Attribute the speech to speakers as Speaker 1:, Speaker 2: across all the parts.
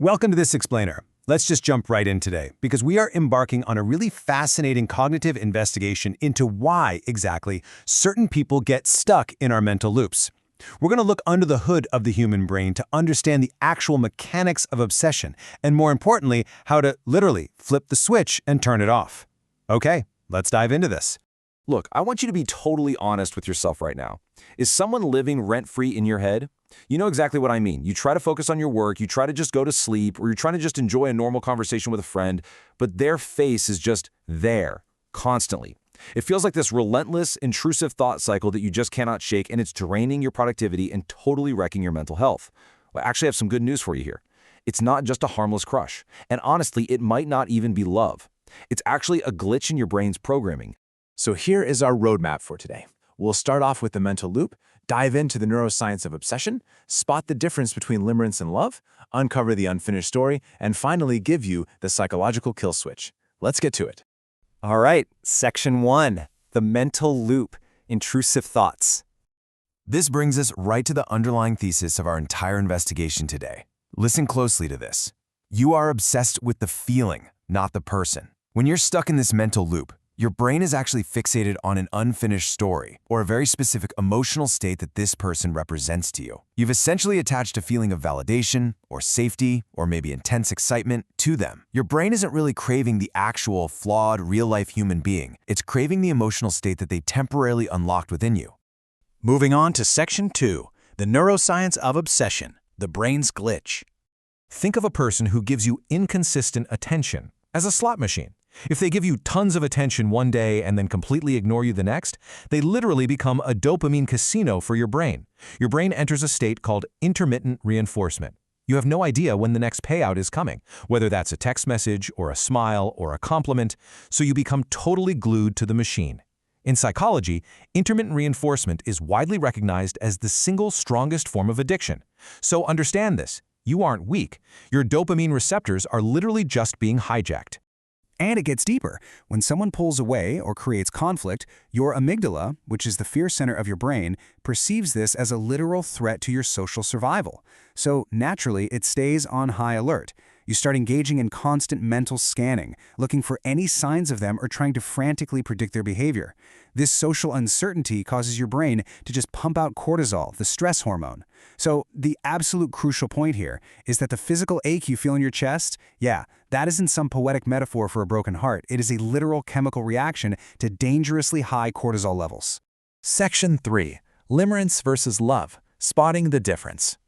Speaker 1: Welcome to This Explainer. Let's just jump right in today, because we are embarking on a really fascinating cognitive investigation into why, exactly, certain people get stuck in our mental loops. We're going to look under the hood of the human brain to understand the actual mechanics of obsession, and more importantly, how to literally flip the switch and turn it off. Okay, let's dive into this.
Speaker 2: Look, I want you to be totally honest with yourself right now. Is someone living rent-free in your head? You know exactly what I mean. You try to focus on your work, you try to just go to sleep, or you're trying to just enjoy a normal conversation with a friend, but their face is just there, constantly. It feels like this relentless, intrusive thought cycle that you just cannot shake, and it's draining your productivity and totally wrecking your mental health. Well, I actually have some good news for you here. It's not just a harmless crush, and honestly, it might not even be love. It's actually a glitch in your brain's programming.
Speaker 3: So here is our roadmap for today. We'll start off with the mental loop, dive into the neuroscience of obsession, spot the difference between limerence and love, uncover the unfinished story, and finally give you the psychological kill switch. Let's get to it.
Speaker 4: All right, Section 1, the mental loop, intrusive thoughts.
Speaker 1: This brings us right to the underlying thesis of our entire investigation today. Listen closely to this. You are obsessed with the feeling, not the person. When you're stuck in this mental loop, your brain is actually fixated on an unfinished story or a very specific emotional state that this person represents to you. You've essentially attached a feeling of validation or safety or maybe intense excitement to them. Your brain isn't really craving the actual flawed, real-life human being. It's craving the emotional state that they temporarily unlocked within you.
Speaker 5: Moving on to Section 2, the neuroscience of obsession, the brain's glitch.
Speaker 6: Think of a person who gives you inconsistent attention as a slot machine. If they give you tons of attention one day and then completely ignore you the next, they literally become a dopamine casino for your brain. Your brain enters a state called intermittent reinforcement. You have no idea when the next payout is coming, whether that's a text message or a smile or a compliment, so you become totally glued to the machine. In psychology, intermittent reinforcement is widely recognized as the single strongest form of addiction. So understand this. You aren't weak. Your dopamine receptors are literally just being hijacked.
Speaker 7: And it gets deeper. When someone pulls away or creates conflict, your amygdala, which is the fear center of your brain, perceives this as a literal threat to your social survival. So naturally, it stays on high alert. You start engaging in constant mental scanning, looking for any signs of them or trying to frantically predict their behavior. This social uncertainty causes your brain to just pump out cortisol, the stress hormone. So the absolute crucial point here is that the physical ache you feel in your chest, that isn't some poetic metaphor for a broken heart. It is a literal chemical reaction to dangerously high cortisol levels.
Speaker 5: Section 3, limerence versus love, spotting the difference.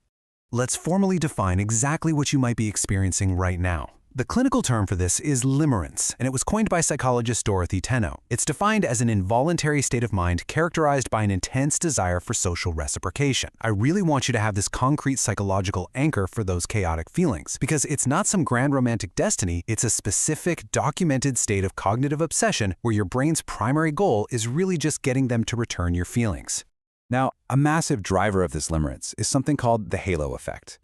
Speaker 1: Let's formally define exactly what you might be experiencing right now. The clinical term for this is limerence, and it was coined by psychologist Dorothy Tenno. It's defined as an involuntary state of mind characterized by an intense desire for social reciprocation. I really want you to have this concrete psychological anchor for those chaotic feelings, because it's not some grand romantic destiny, it's a specific, documented state of cognitive obsession where your brain's primary goal is really just getting them to return your feelings.
Speaker 7: Now, a massive driver of this limerence is something called the halo effect.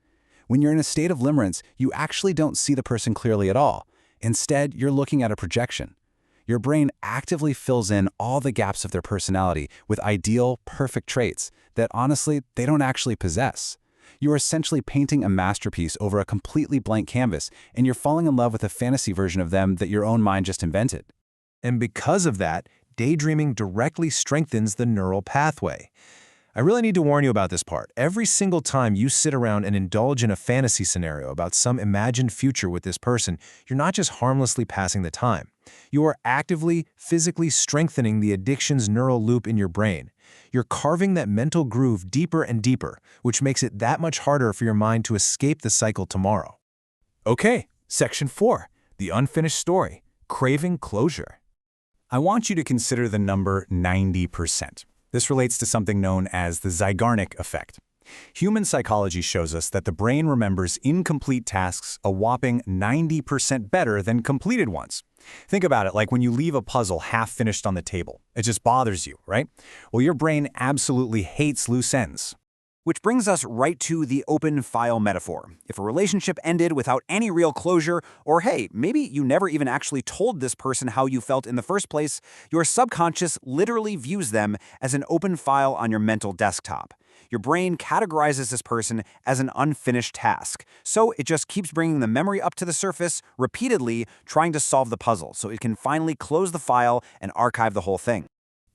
Speaker 7: When you're in a state of limerence, you actually don't see the person clearly at all. Instead, you're looking at a projection. Your brain actively fills in all the gaps of their personality with ideal, perfect traits that, honestly, they don't actually possess. You're essentially painting a masterpiece over a completely blank canvas, and you're falling in love with a fantasy version of them that your own mind just invented.
Speaker 6: And because of that, daydreaming directly strengthens the neural pathway. I really need to warn you about this part. Every single time you sit around and indulge in a fantasy scenario about some imagined future with this person, you're not just harmlessly passing the time. You are actively, physically strengthening the addiction's neural loop in your brain. You're carving that mental groove deeper and deeper, which makes it that much harder for your mind to escape the cycle tomorrow.
Speaker 5: Okay, Section 4, the unfinished story, craving closure.
Speaker 7: I want you to consider the number 90%. This relates to something known as the Zeigarnik effect. Human psychology shows us that the brain remembers incomplete tasks a whopping 90% better than completed ones. Think about it like when you leave a puzzle half finished on the table. It just bothers you, right? Well, your brain absolutely hates loose ends.
Speaker 8: Which brings us right to the open file metaphor. If a relationship ended without any real closure, or hey, maybe you never even actually told this person how you felt in the first place, your subconscious literally views them as an open file on your mental desktop. your brain categorizes this person as an unfinished task. So it just keeps bringing the memory up to the surface repeatedly, trying to solve the puzzle so it can finally close the file and archive the whole thing.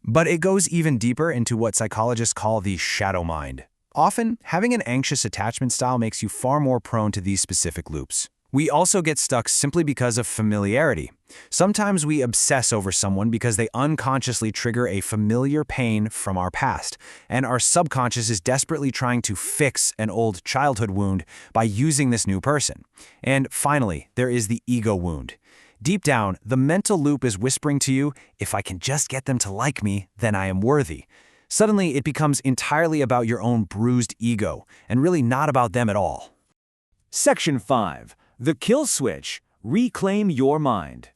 Speaker 7: But it goes even deeper into what psychologists call the shadow mind. Often, having an anxious attachment style makes you far more prone to these specific loops. We also get stuck simply because of familiarity. Sometimes we obsess over someone because they unconsciously trigger a familiar pain from our past, and our subconscious is desperately trying to fix an old childhood wound by using this new person. And finally, there is the ego wound. Deep down, the mental loop is whispering to you, if I can just get them to like me, then I am worthy. Suddenly, it becomes entirely about your own bruised ego, and really not about them at all.
Speaker 2: Section 5. The Kill Switch. Reclaim your mind.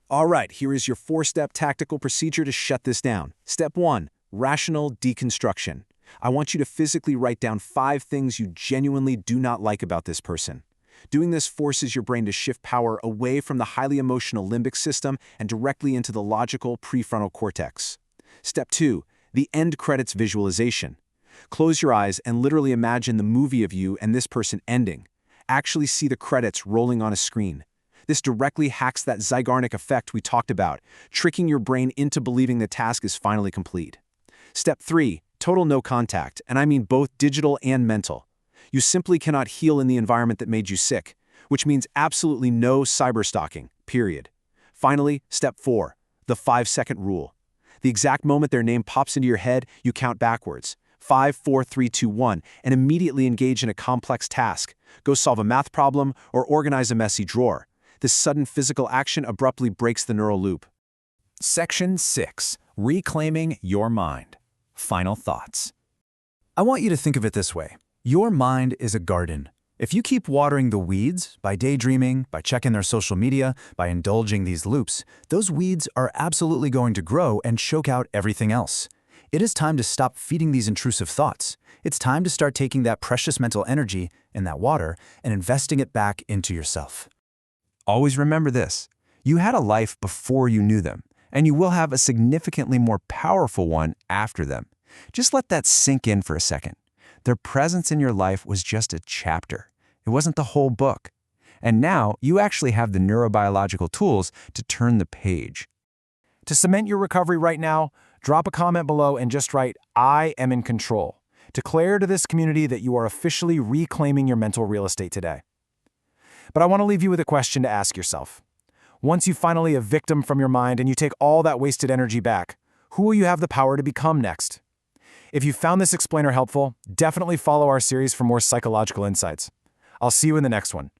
Speaker 3: All right, here is your 4-step tactical procedure to shut this down. Step 1. Rational deconstruction. I want you to physically write down 5 things you genuinely do not like about this person. Doing this forces your brain to shift power away from the highly emotional limbic system and directly into the logical prefrontal cortex. Step 2. The end credits visualization. Close your eyes and literally imagine the movie of you and this person ending. Actually see the credits rolling on a screen. This directly hacks that Zeigarnik effect we talked about, tricking your brain into believing the task is finally complete. Step 3. Total no contact, and I mean both digital and mental. You simply cannot heal in the environment that made you sick, which means absolutely no cyberstalking, period. Finally, step 4. The 5-second rule. The exact moment their name pops into your head, you count backwards. 5, 4, 3, 2, 1, and immediately engage in a complex task. Go solve a math problem or organize a messy drawer. This sudden physical action abruptly breaks the neural loop.
Speaker 5: Section 6. Reclaiming your mind. Final thoughts. I want you to think of it this way. Your mind is a garden. If you keep watering the weeds by daydreaming, by checking their social media, by indulging these loops, those weeds are absolutely going to grow and choke out everything else. It is time to stop feeding these intrusive thoughts. It's time to start taking that precious mental energy and that water and investing it back into yourself.
Speaker 1: Always remember this. You had a life before you knew them, and you will have a significantly more powerful one after them. Just let that sink in for a second. Their presence in your life was just a chapter. It wasn't the whole book. And now you actually have the neurobiological tools to turn the page.
Speaker 4: To cement your recovery right now, drop a comment below and just write, I am in control. Declare to this community that you are officially reclaiming your mental real estate today. But I want to leave you with a question to ask yourself. Once you finally a victim from your mind and you take all that wasted energy back, who will you have the power to become next? If you found this explainer helpful, definitely follow our series for more psychological insights. I'll see you in the next one.